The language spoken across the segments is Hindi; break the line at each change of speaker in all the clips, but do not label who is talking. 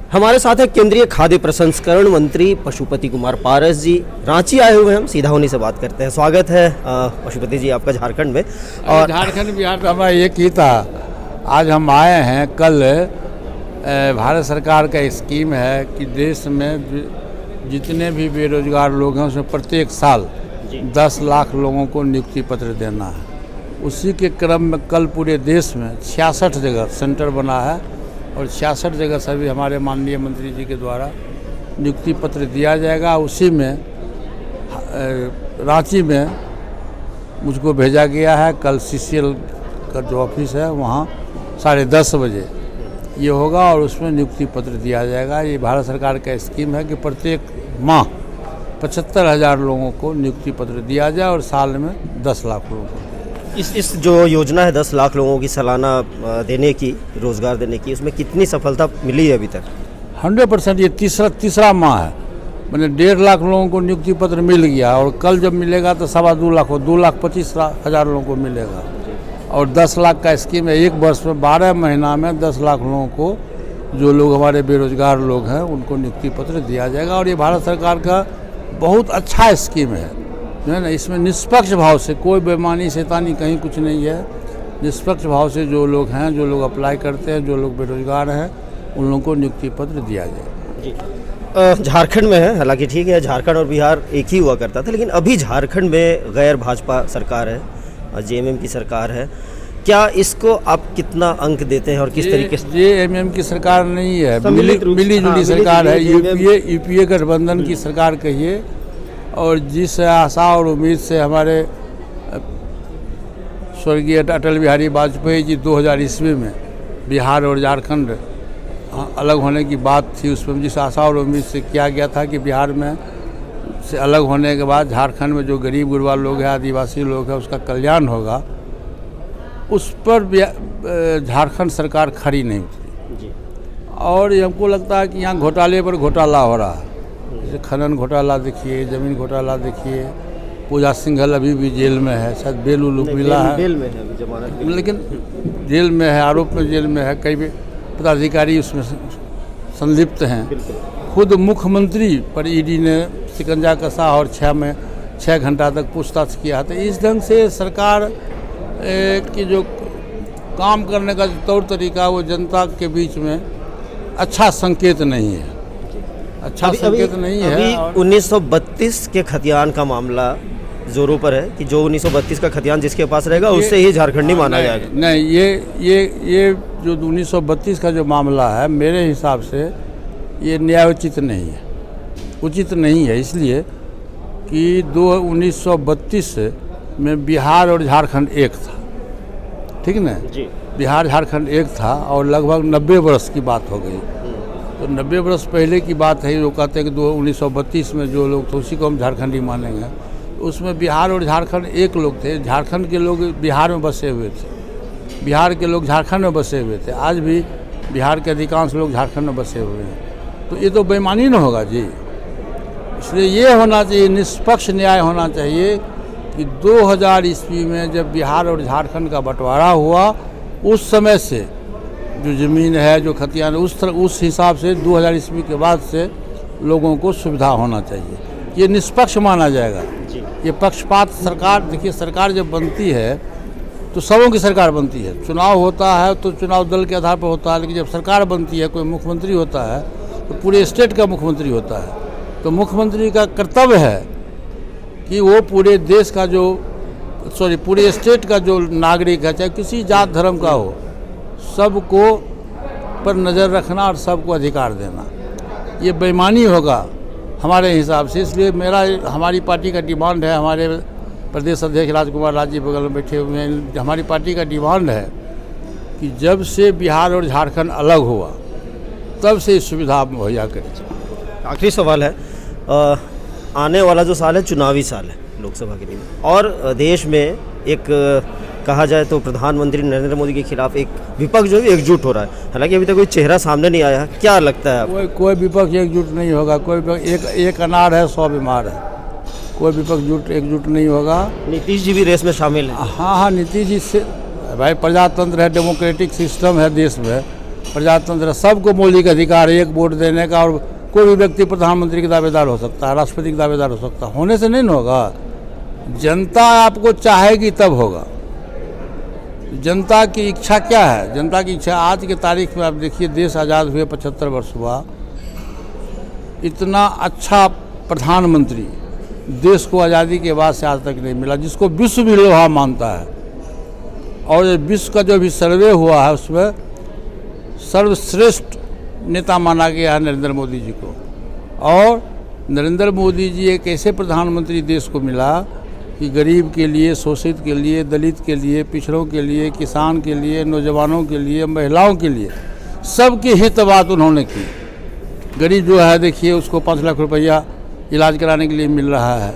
हमारे साथ है केंद्रीय खाद्य प्रसंस्करण मंत्री पशुपति कुमार पारस जी। रांची आए हुए हम सीधा उन्हीं से बात करते हैं। स्वागत है पशुपति जी आपका झारखंड में। और
झारखंड बिहार तो हमारा एक ही था। आज हम आए हैं। कल भारत सरकार का स्कीम है कि देश में जितने भी बेरोजगार लोग हैं उसमें प्रत्येक साल 10 लाख लोगों को नियुक्ति पत्र देना है। उसी के क्रम में कल पूरे देश में 66 जगह सेंटर बना है और 66 जगह सभी हमारे माननीय मंत्री जी के द्वारा नियुक्ति पत्र दिया जाएगा। उसी में रांची में मुझको भेजा गया है। कल CCL का जो ऑफिस है वहाँ 10:30 बजे ये होगा और उसमें नियुक्ति पत्र दिया जाएगा। ये भारत सरकार का स्कीम है कि प्रत्येक माह 75,000 लोगों को नियुक्ति पत्र दिया जाए और साल में 10 लाख लोगों को।
इस जो योजना है 10 लाख लोगों की सालाना देने की, रोजगार देने की, उसमें कितनी सफलता मिली है अभी तक?
100%। ये तीसरा माह है। मैंने 1.5 लाख लोगों को नियुक्ति पत्र मिल गया और कल जब मिलेगा तो 2.25 लाख हो, 2,25,000 लोगों को मिलेगा। और 10 लाख का स्कीम है। एक वर्ष में 12 महीना में 10 लाख लोगों को, जो लोग हमारे बेरोजगार लोग हैं, उनको नियुक्ति पत्र दिया जाएगा। और ये भारत सरकार का बहुत अच्छा स्कीम है ना। इसमें निष्पक्ष भाव से, कोई बेईमानी शैतानी कहीं कुछ नहीं है। निष्पक्ष भाव से जो लोग हैं, जो लोग अप्लाई करते हैं, जो लोग बेरोजगार हैं, उन लोगों को नियुक्ति पत्र दिया जाए।
झारखंड में है, हालांकि ठीक है झारखंड और बिहार एक ही हुआ करता था, लेकिन अभी झारखंड में गैर भाजपा सरकार है, JMM की सरकार है। क्या इसको आप कितना अंक देते हैं और किस तरीके से?
JMM की सरकार नहीं है, मिली जुली सरकार है। UPA गठबंधन की सरकार कहिए। और जिस आशा और उम्मीद से हमारे स्वर्गीय अटल बिहारी वाजपेयी जी 2000 ईस्वी में बिहार और झारखंड अलग होने की बात थी, उसमें जिस आशा और उम्मीद से किया गया था कि बिहार में से अलग होने के बाद झारखंड में जो गरीब गुरबा लोग हैं, आदिवासी लोग हैं, उसका कल्याण होगा, उस पर झारखंड सरकार खड़ी नहीं उतरी। और ये हमको लगता है कि यहाँ घोटाले पर घोटाला हो रहा है। जैसे खनन घोटाला देखिए, ज़मीन घोटाला देखिए। पूजा सिंघल अभी भी जेल में है, शायद बेल मिला है,
जेल में है अभी जमानत,
लेकिन जेल में है, आरोप में जेल में है। कई पदाधिकारी उसमें संलिप्त हैं। खुद मुख्यमंत्री पर ED ने शिकंजा कसा और 6 घंटा तक पूछताछ किया। तो इस ढंग से सरकार की जो काम करने का तौर तरीका वो जनता के बीच में अच्छा संकेत नहीं है। अच्छा संकेत नहीं है।
अभी 1932 के खतियान का मामला जोरों पर है कि जो 1932 का खतियान जिसके पास रहेगा उससे ही झारखंडी माना जाएगा।
नहीं, ये जो 1932 का जो मामला है, मेरे हिसाब से ये न्यायोचित नहीं है, उचित नहीं है। इसलिए कि 1932 में बिहार और झारखंड एक था, ठीक ना जी। बिहार झारखंड एक था और लगभग 90 वर्ष की बात हो गई। तो 90 वर्ष पहले की बात है। वो कहते हैं कि 1932 में जो लोग थे उसी को हम झारखंडी मानेंगे। तो उसमें बिहार और झारखंड एक लोग थे। झारखंड के लोग बिहार में बसे हुए थे, बिहार के लोग झारखंड में बसे हुए थे। आज भी बिहार के अधिकांश लोग झारखंड में बसे हुए हैं। तो ये तो बेईमानी न होगा जी। इसलिए ये होना चाहिए, निष्पक्ष न्याय होना चाहिए कि 2000 ईस्वी में जब बिहार और झारखंड का बंटवारा हुआ, उस समय से जो ज़मीन है, जो खतियान, उस हिसाब से 2000 ईस्वी के बाद से लोगों को सुविधा होना चाहिए। ये निष्पक्ष माना जाएगा। ये पक्षपात सरकार, देखिए सरकार जब बनती है तो सबों की सरकार बनती है। चुनाव होता है तो चुनाव दल के आधार पर होता है, लेकिन जब सरकार बनती है, कोई मुख्यमंत्री होता है तो पूरे स्टेट का मुख्यमंत्री होता है। तो मुख्यमंत्री का कर्तव्य है कि वो पूरे देश का पूरे स्टेट का जो नागरिक है, चाहे किसी जात धर्म का हो, सबको पर नज़र रखना और सबको अधिकार देना। ये बेईमानी होगा हमारे हिसाब से। इसलिए हमारी पार्टी का डिमांड है, हमारे प्रदेश अध्यक्ष राजकुमार राज जी बगल में बैठे हुए हैं, हमारी पार्टी का डिमांड है कि जब से बिहार और झारखंड अलग हुआ तब से इस सुविधा मुहैया करें।
आखिरी सवाल है, आने वाला जो साल है चुनावी साल है लोकसभा के लिए, और देश में एक कहा जाए तो प्रधानमंत्री नरेंद्र मोदी के खिलाफ एक विपक्ष जो एकजुट हो रहा है। हालांकि अभी तक कोई चेहरा सामने नहीं आया, क्या लगता है आपको?
कोई विपक्ष एकजुट नहीं होगा। एक अनार है 100 बीमार है। कोई विपक्ष एकजुट नहीं होगा।
नीतीश जी भी रेस में शामिल है।
हाँ, नीतीश जी से भाई प्रजातंत्र है, डेमोक्रेटिक सिस्टम है देश में। प्रजातंत्र, सबको मौलिक अधिकार है एक वोट देने का, और कोई भी व्यक्ति प्रधानमंत्री का दावेदार हो सकता है, राष्ट्रपति का दावेदार हो सकता है। होने से नहीं न होगा, जनता आपको चाहेगी तब होगा। जनता की इच्छा क्या है? जनता की इच्छा आज के तारीख में आप देखिए, देश आज़ाद हुए 75 वर्ष हुआ, इतना अच्छा प्रधानमंत्री देश को आज़ादी के बाद से आज तक नहीं मिला, जिसको विश्व भी लोहा मानता है। और विश्व का जो भी सर्वे हुआ है उसमें सर्वश्रेष्ठ नेता माना गया है नरेंद्र मोदी जी को। और नरेंद्र मोदी जी एक ऐसे प्रधानमंत्री देश को मिला कि गरीब के लिए, शोषित के लिए, दलित के लिए, पिछड़ों के लिए, किसान के लिए, नौजवानों के लिए, महिलाओं के लिए, सबके हित बात उन्होंने की। गरीब जो है देखिए, उसको 5 लाख रुपया इलाज कराने के लिए मिल रहा है।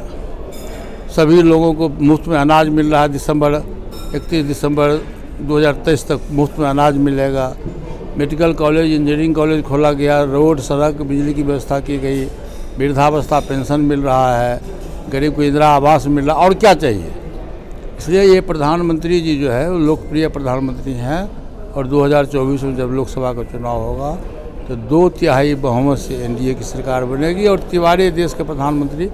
सभी लोगों को मुफ्त में अनाज मिल रहा है। 31 दिसंबर 2023 तक मुफ्त में अनाज मिलेगा। मेडिकल कॉलेज, इंजीनियरिंग कॉलेज खोला गया, रोड, सड़क, बिजली की व्यवस्था की गई, वृद्धावस्था पेंशन मिल रहा है, गरीब को इंदिरा आवास मिल रहा है, और क्या चाहिए। इसलिए ये प्रधानमंत्री जी जो है वो लोकप्रिय प्रधानमंत्री हैं। और 2024 में जब लोकसभा का चुनाव होगा तो 2/3 बहुमत से एनडीए की सरकार बनेगी और तिवारी देश के प्रधानमंत्री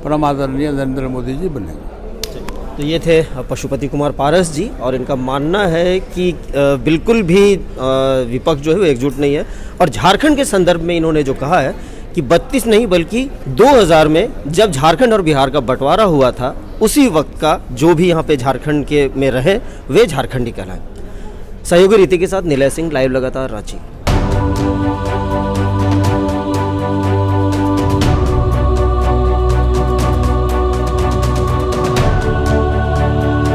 परम आदरणीय नरेंद्र मोदी जी बनेंगे।
तो ये थे पशुपति कुमार पारस जी, और इनका मानना है कि बिल्कुल भी विपक्ष जो है वो एकजुट नहीं है। और झारखंड के संदर्भ में इन्होंने जो कहा है कि 32 नहीं बल्कि 2000 में जब झारखंड और बिहार का बंटवारा हुआ था, उसी वक्त का जो भी यहाँ पे झारखंड के में रहे वे झारखंडी कहलाएं। सहयोगी रीति के साथ निलय सिंह, लाइव लगातार रांची।